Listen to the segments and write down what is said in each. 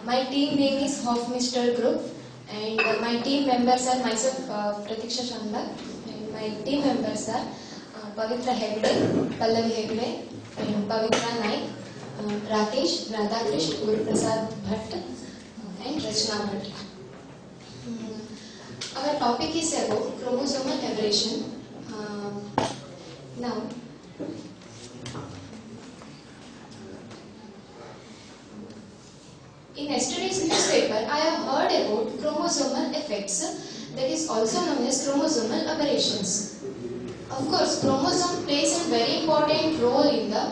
My team name is Hofmeister Group, and my team members are myself, Pratiksha Chandra, and my team members are Pavitra Hegde, Pallavi Hegde, and Pavitra Naik, Rakesh, Radhakrish, Guru Prasad Bhatt, and Rachna Bhatt. Our topic is about chromosomal aberration. Now, in yesterday's newspaper, I have heard about chromosomal effects, that is also known as chromosomal aberrations. Of course, chromosome plays a very important role in the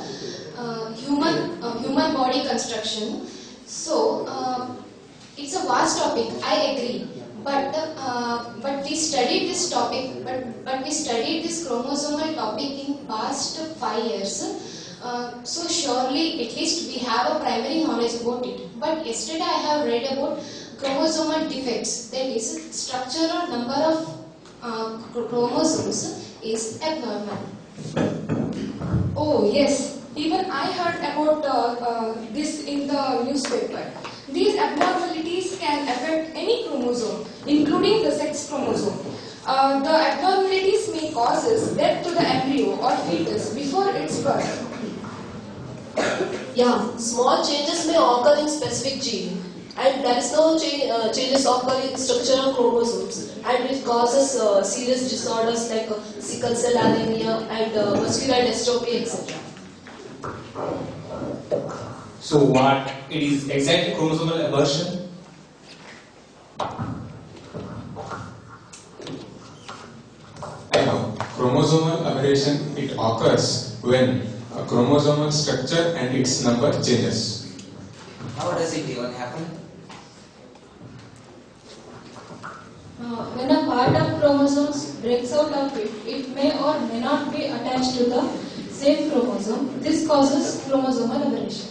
human body construction. So, it's a vast topic. I agree. But we studied this topic. But we studied this chromosomal topic in past 5 years. So surely, at least we have a primary knowledge about it. But yesterday I have read about chromosomal defects, that is, structure or number of chromosomes is abnormal. Oh yes, even I heard about this in the newspaper. These abnormalities can affect any chromosome, including the sex chromosome. The abnormalities may cause death to the embryo or fetus before its birth. Yeah, small changes may occur in specific gene, and there is no changes occur in structure of chromosomes, and it causes serious disorders like sickle cell anemia and muscular dystrophy, etc. So what it is exactly chromosomal aberration? I know. Chromosomal aberration, it occurs when a chromosomal structure and its number changes. How does it even happen? When a part of chromosomes breaks out of it, it may or may not be attached to the same chromosome. This causes chromosomal aberration.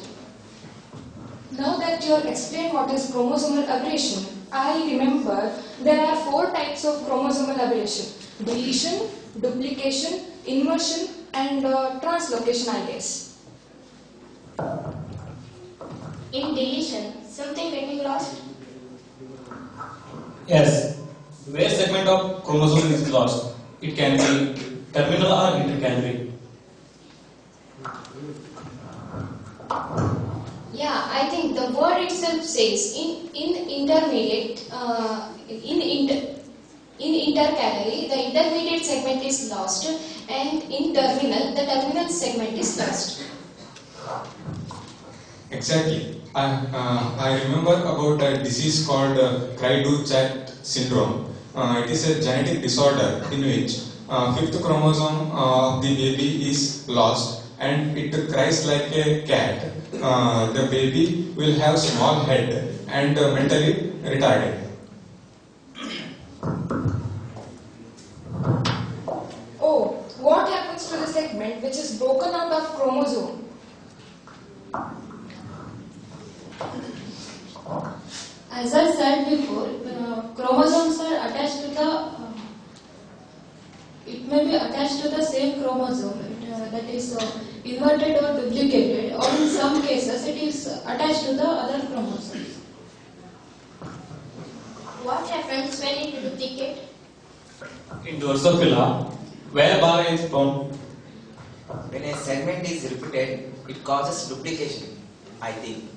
Now that you have explained what is chromosomal aberration, I remember there are 4 types of chromosomal aberration: deletion, duplication, inversion, and translocation, I guess. In deletion, something getting lost. Yes, where segment of chromosome is lost. It can be terminal or intercalary. Yeah, I think the word itself says in intermediate, in intercalary, the intermediate segment is lost, and in terminal, the terminal segment is lost. Exactly. I remember about a disease called Cry-do-chat syndrome. It is a genetic disorder in which fifth chromosome of the baby is lost and it cries like a cat. The baby will have small head and mentally retarded. Oh, what happens to the segment which is broken out of chromosome? As I said before, chromosomes are attached to the, it may be attached to the same chromosome, that is inverted or duplicated, or in some cases it is attached to the other chromosomes. What happens when it duplicates? In Drosophila, where bar is found. When a segment is repeated, it causes duplication, I think.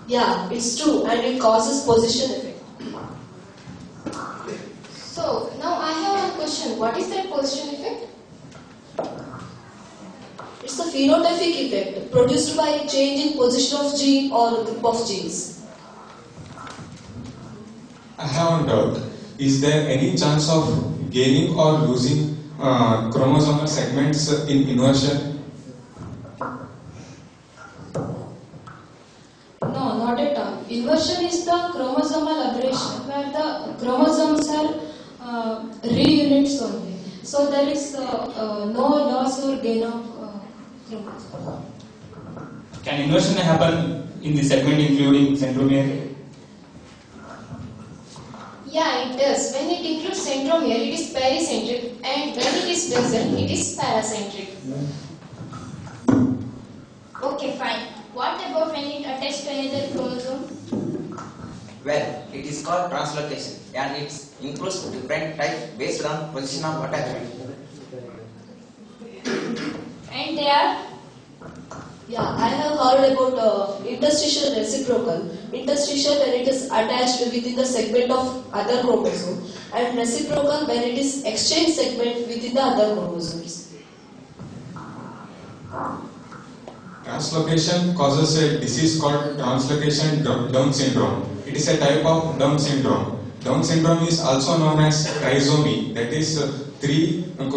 Yeah, it's true, and it causes position effect. So, now I have one question. What is that position effect? It's a phenotypic effect produced by a change in position of gene or a group of genes. I have a doubt. Is there any chance of gaining or losing chromosomal segments in inversion? No, not at all. Inversion is the chromosomal aberration where the chromosomes are reunits only. So there is no loss or gain of chromosomes. Can inversion happen in the segment including centromere? Yeah, it does. When it includes centromere, it is pericentric, and when it is doesn't, it is paracentric. Okay, fine. What about when it attaches to another chromosome? Well, it is called translocation and it includes different types based on position of attachment. And they are? Yeah, I have heard about interstitial reciprocal. Interstitial when it is attached within the segment of other chromosome, and reciprocal when it is exchange segment within the other chromosomes. Translocation causes a disease called translocation Down syndrome. It is a type of Down syndrome. Down syndrome is also known as trisomy, that is 21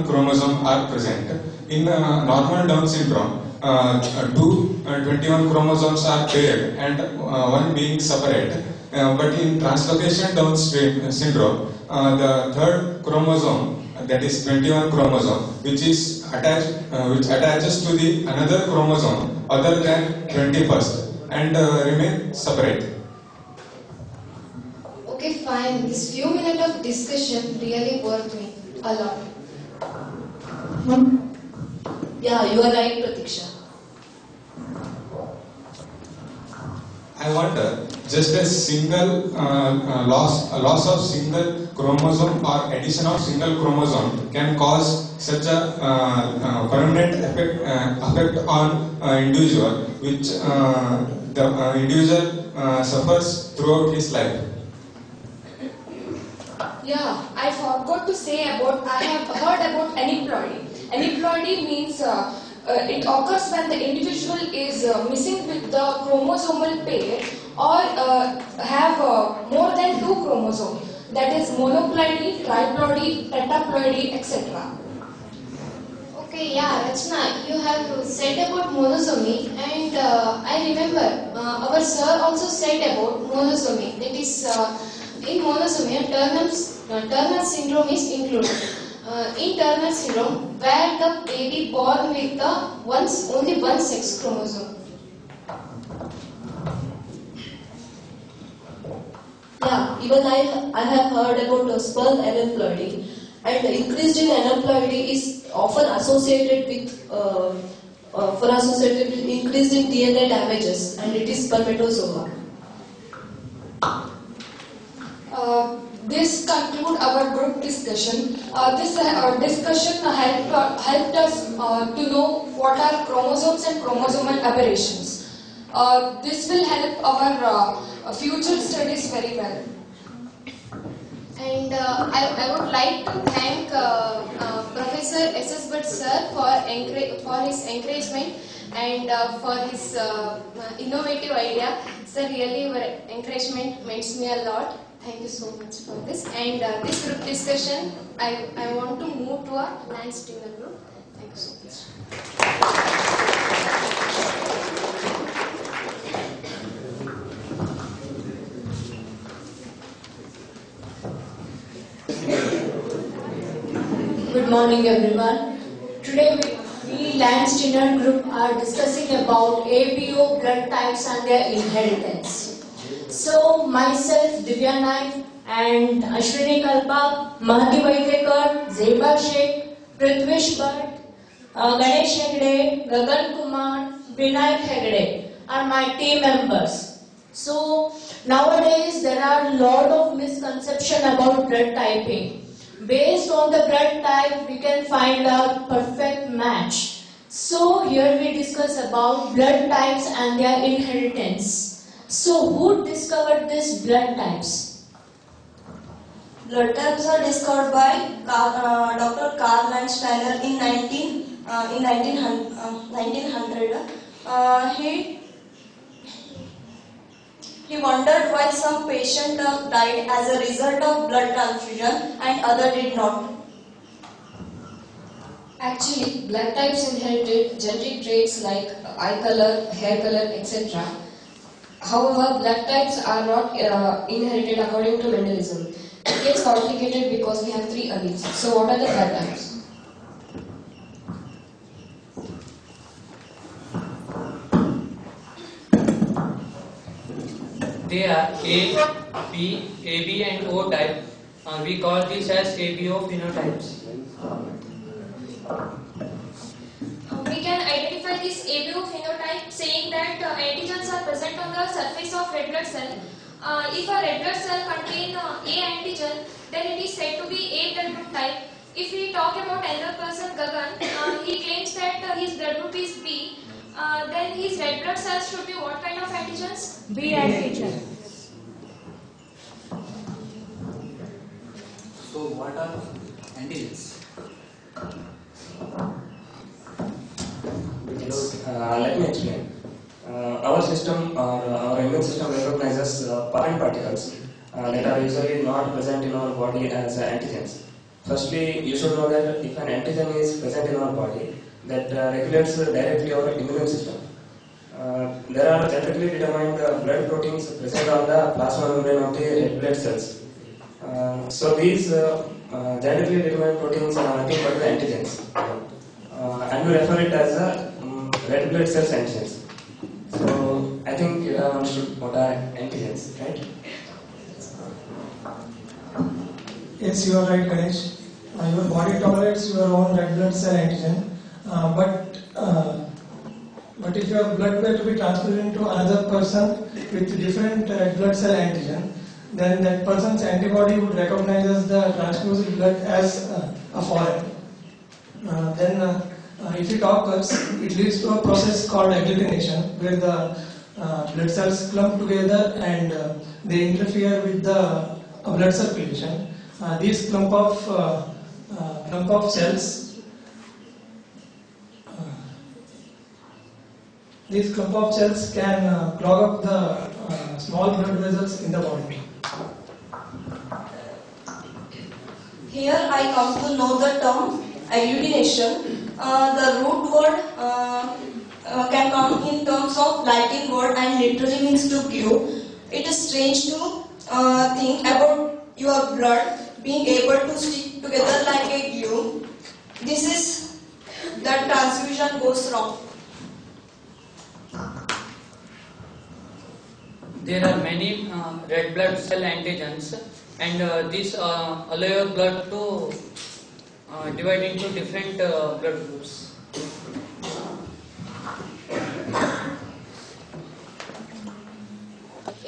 chromosomes are present. In normal Down syndrome, 21 chromosomes are paired and one being separate. But in translocation Down syndrome, the third chromosome, that is 21 chromosome, which attaches to the another chromosome other than 21st and remain separate. Okay, fine. This few minutes of discussion really worth me a lot. Yeah, you are right, Pratiksha. I wonder, just a single loss of single chromosome or addition of single chromosome can cause such a permanent effect on individual, which the individual suffers throughout his life. Yeah, I forgot to say about, I have heard about aneuploidy. Aneuploidy means it occurs when the individual is missing with the chromosomal pair or have more than 2 chromosomes. That is monoploidy, triploidy, tetraploidy, etc. Okay, yeah, Rachna, you have said about monosomy, and I remember our sir also said about monosomy. That is, in monosomy, Turner syndrome is included. In Turner syndrome, where the baby born with the only one sex chromosome. Yeah, even I have heard about sperm aneuploidy, and increased in aneuploidy is often associated with increased in DNA damages, and it is spermatozoa. This conclude our group discussion. This discussion helped us to know what are chromosomes and chromosomal aberrations. This will help our future studies very well. And I would like to thank Professor S.S. Bhatt sir for his encouragement and for his innovative idea. Sir, really your encouragement means me a lot. Thank you so much for this. And this group discussion, I want to move to a Lance dinner group. Thank you so much. Good morning, everyone. Today we Lance Dinner Group are discussing about ABO blood types and their inheritance. So myself, Divya Naik, and Ashwini Kalpa, Mahati Vaitekar, Zeba Sheikh, Prithvish Bhatt, Ganesh Hegde, Gagan Kumar, Vinayak Hegde are my team members. So nowadays there are a lot of misconception about blood typing. Based on the blood type, we can find a perfect match. So here we discuss about blood types and their inheritance. So who discovered these blood types? Blood types are discovered by Dr. Karl Landsteiner in 1900. He wondered why some patient died as a result of blood transfusion and other did not. Actually, blood types inherited genetic traits like eye color, hair color, etc. However, blood types are not inherited according to Mendelism. It gets complicated because we have 3 alleles. So what are the blood types? They are A, B, AB and O type. We call these as ABO phenotypes. We can identify this ABO phenotype saying that antigens are present on the surface of red blood cell. If a red blood cell contains A antigen, then it is said to be A blood group type. If we talk about another person, Gagan, he claims that his blood group is B. Then his red blood cells should be what kind of antigens? B antigen. So what are antigens? Let me explain. Our system or our immune system recognizes foreign particles that are usually not present in our body as antigens. Firstly, you should know that if an antigen is present in our body, that regulates directly our immune system. There are genetically determined blood proteins present on the plasma membrane of the red blood cells. So these genetically determined proteins are nothing but the antigens, and we refer it as red blood cells antigens. So I think you have understood what are antigens, right? Yes, you are right, Ganesh. Your body tolerates your own red blood cell antigen, but if your blood were to be transferred into another person with different red blood cell antigen, then that person's antibody would recognize as the transfused blood as a foreign. If it occurs, it leads to a process called agglutination, where the blood cells clump together and they interfere with the blood circulation. These clump of cells can clog up the small blood vessels in the body. Here I come to know the term agglutination. The root word can come in terms of Latin word and literally means to glue. It is strange to think about your blood being able to stick together like a glue. This is that transfusion goes wrong. There are many red blood cell antigens, and these allow your blood to divide into different blood groups.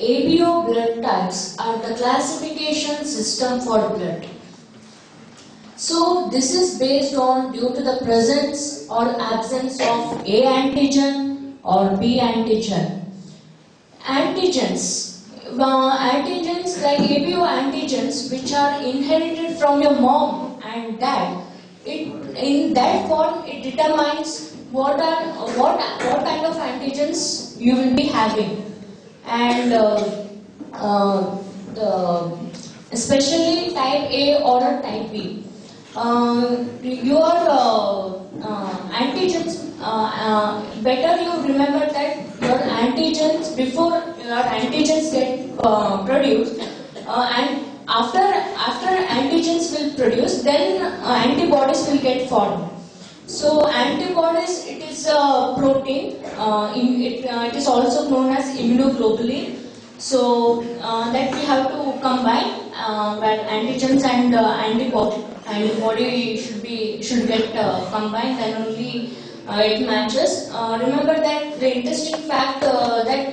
ABO blood types are the classification system for blood. So this is based on due to the presence or absence of A antigen or B antigen. Antigens like ABO antigens, which are inherited from your mom and dad, in that form it determines what kind of antigens you will be having, and especially type A or type B. Your antigens, better you remember that your antigens, before your antigens get produced, and after antigens will produce, then antibodies will get formed. So antibodies, it is a protein, it is also known as immunoglobulin. So that we have to combine, where antigens and antibody should get combined, then only it matches. Remember that the interesting fact that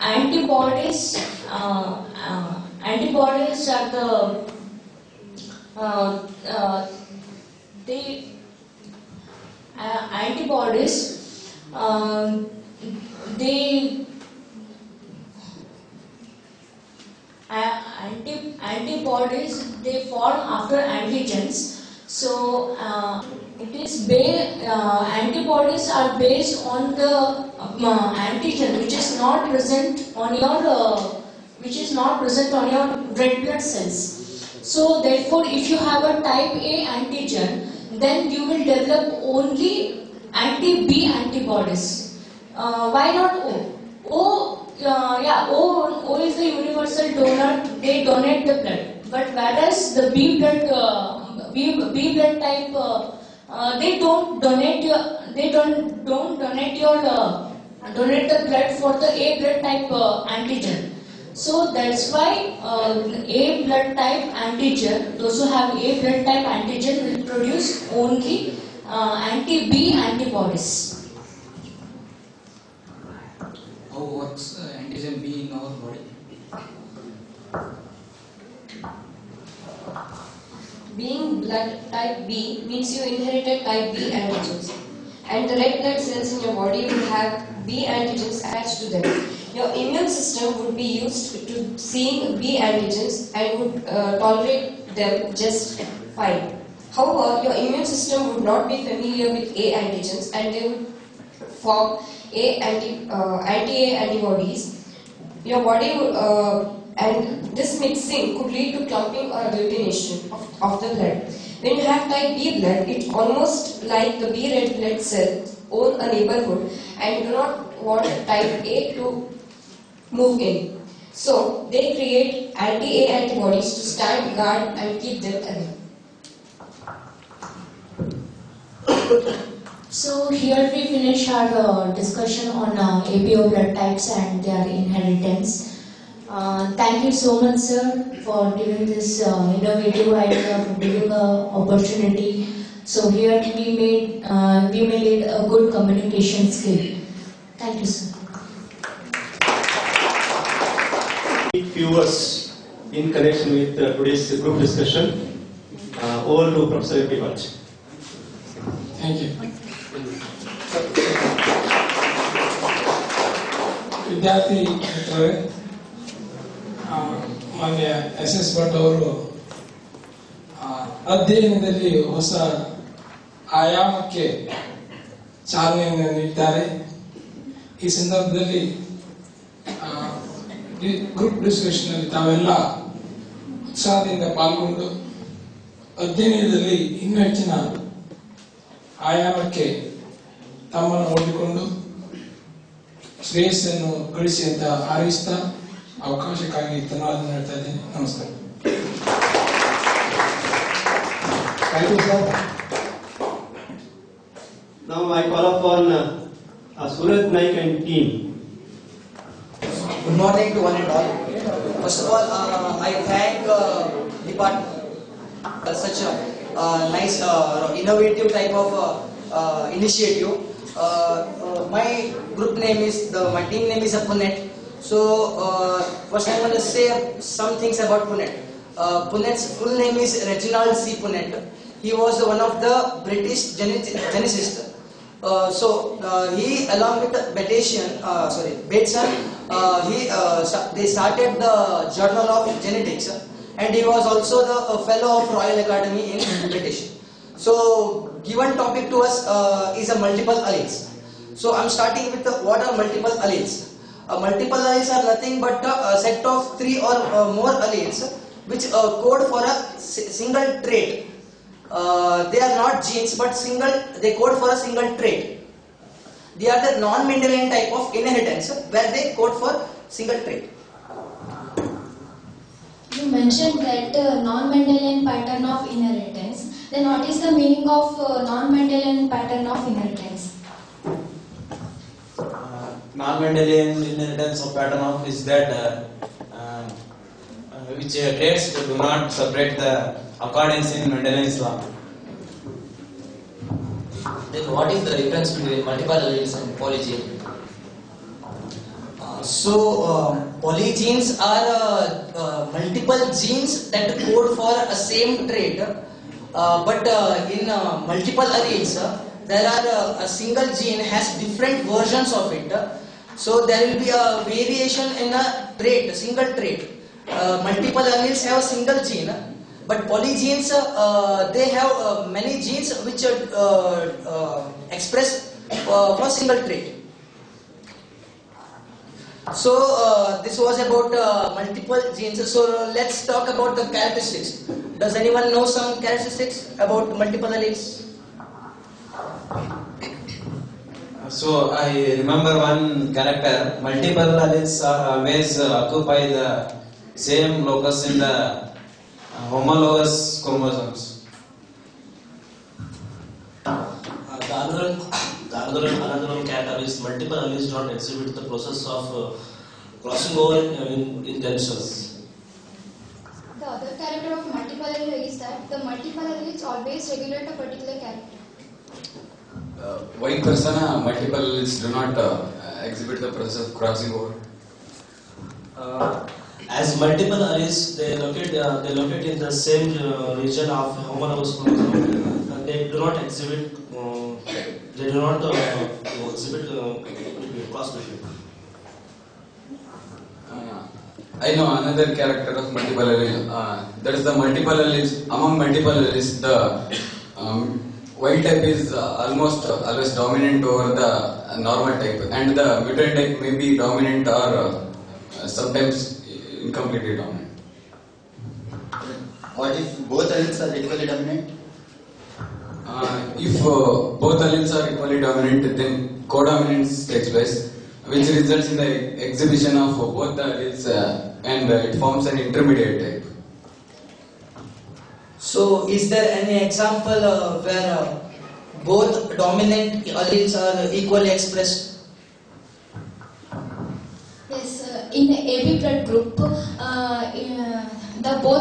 antibodies are the antibodies they form after antigens. So it is antibodies are based on the antigen which is not present on your red blood cells. So therefore, if you have a type A antigen, then you will develop only anti-B antibodies. Why not O? O is the universal donor. They donate the blood. But whereas the B blood type, they don't donate the blood for the A blood type antigen. So that's why A blood type antigen, those who have A blood type antigen will produce only anti-B antibodies. how works antigen B in our body? Being blood type B means you inherited type B antigens, and the red blood cells in your body will have B antigens attached to them. Your immune system would be used to seeing B antigens and would tolerate them just fine. However, your immune system would not be familiar with A antigens and they would form anti-A antibodies. Your body would, and this mixing could lead to clumping or agglutination of the blood. When you have type B blood, it's almost like the B red blood cells own a neighborhood and do not want type A to move in. So they create anti-A antibodies to stand guard and keep them away. So here we finish our discussion on APO blood types and their inheritance. Thank you so much, sir, for giving this innovative idea, for giving an opportunity. So here we made a good communication skill. Thank you, sir. Few words in connection with today's group discussion. Over to Professor Epivaj. Thank you. ವಿದ್ಯಾರ್ಥಿ ಮಿತ್ರರೇ, ಮಾನ್ಯ S Bhat ಅವರು ಅಧ್ಯಯನದಲ್ಲಿ ಹೊಸ ಆಯಾಮಕ್ಕೆ ಚಾಲನೆಯನ್ನು ನೀಡಿದ್ದಾರೆ. ಈ ಸಂದರ್ಭದಲ್ಲಿ ಗ್ರೂಪ್ ಡಿಸ್ಕಷನ್ ಅಲ್ಲಿ ತಾವೆಲ್ಲ ಉತ್ಸಾಹದಿಂದ ಪಾಲ್ಗೊಂಡು ಅಧ್ಯಯನದಲ್ಲಿ ಇನ್ನೂ ಹೆಚ್ಚಿನ ಆಯಾಮಕ್ಕೆ ತಮ್ಮನ್ನು ಒಡ್ಡಿಕೊಂಡು ಶ್ರೇಯಸ್ಸನ್ನು ಗಳಿಸಿ ಅಂತ ಹಾರೈಸ್ತಾ ಅವಕಾಶಕ್ಕಾಗಿ ಧನ್ಯವಾದ ಹೇಳ್ತಾ ಇದ್ದೀನಿ. ನಮಸ್ಕಾರ. Thank you, sir. Now I call upon Suraj Naik and team. Good morning to one and all. First of all, I thank department for such a nice, innovative type of initiative. My group name is, my team name is Punet. So first I want to say some things about Punet. Punet's full name is Reginald C. Punet. He was one of the British geneticists. He, along with Bateson, they started the Journal of Genetics, and he was also the fellow of Royal Academy in British. So, given topic to us is a multiple alleles. So, I'm starting with what are multiple alleles. Multiple alleles are nothing but a set of 3 or more alleles which code for a single trait. They are not genes, but they code for a single trait. They are the non-Mendelian type of inheritance where they code for single trait. You mentioned that non-Mendelian pattern of inheritance. Then what is the meaning of non-Mendelian pattern of inheritance? Non-Mendelian inheritance of pattern of is that which traits do not separate the accordance in Mendelian's law. Then what is the difference between multiple alleles and polygene? Polygenes are multiple genes that code for a same trait, but in multiple alleles there are a single gene has different versions of it. So there will be a variation in a trait, a single trait. Multiple alleles have a single gene, but polygenes they have many genes which express for single trait. So this was about multiple genes. So let's talk about the characteristics. Does anyone know some characteristics about multiple alleles? So I remember one character. Multiple alleles are always occupy the same locus in the homologous chromosomes. Another character is multiple alleles do not exhibit the process of crossing over in themselves. The other character of multiple allele is that the multiple alleles always regulate a particular character. White persona multiple alleles do not exhibit the process of crossing over? As multiple alleles, they locate in the same region of homologous chromosome. They do not exhibit cross between. I know another character of multiple allele. That is the multiple alleles. Among multiple alleles, the wild type is almost always dominant over the normal type, and the mutant type may be dominant or sometimes incompletely dominant. What if both alleles are equally dominant? If both alleles are equally dominant, then codominance takes place, which results in the exhibition of both the alleles and it forms an intermediate type. So, is there any example where both dominant alleles are equally expressed? Yes, in the AB blood group, both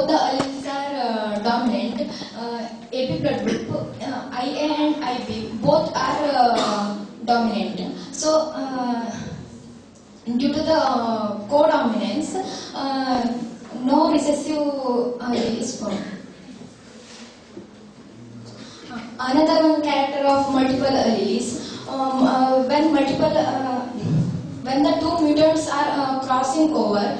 the alleles are dominant. AB blood group, IA and IB, both are dominant. So, due to the codominance, no recessive allele is formed. Another one character of multiple alleles, when the two mutants are crossing over,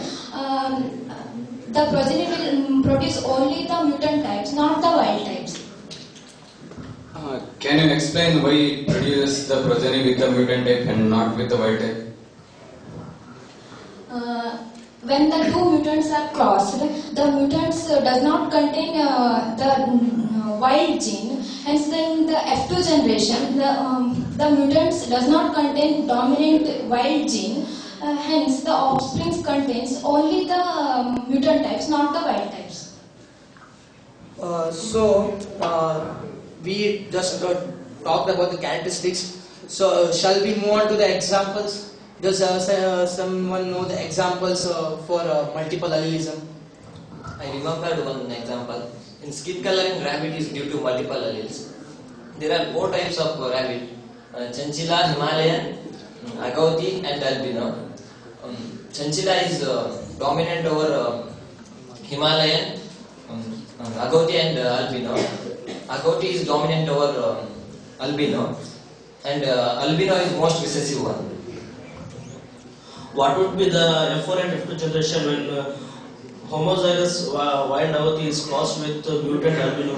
the progeny will produce only the mutant types, not the wild types. Can you explain why it produces the progeny with the mutant type and not with the wild type? When the two mutants are crossed, the mutants does not contain the wild gene. Hence, in the F2 generation, the mutants does not contain dominant wild gene. Hence, the offspring contains only the mutant types, not the wild types. We just talked about the characteristics. So, shall we move on to the examples? Does someone know the examples for multiple allelism? I remembered one example. In skin coloring, rabbit is due to multiple alleles. There are 4 types of rabbit: Chinchilla, Himalayan, Agouti, and Albino. Chinchilla is dominant over Himalayan, Agouti, and Albino. Agouti is dominant over Albino, and Albino is most recessive one. What would be the F1 and F2 generation when homozygous wild agouti is crossed with mutant albino?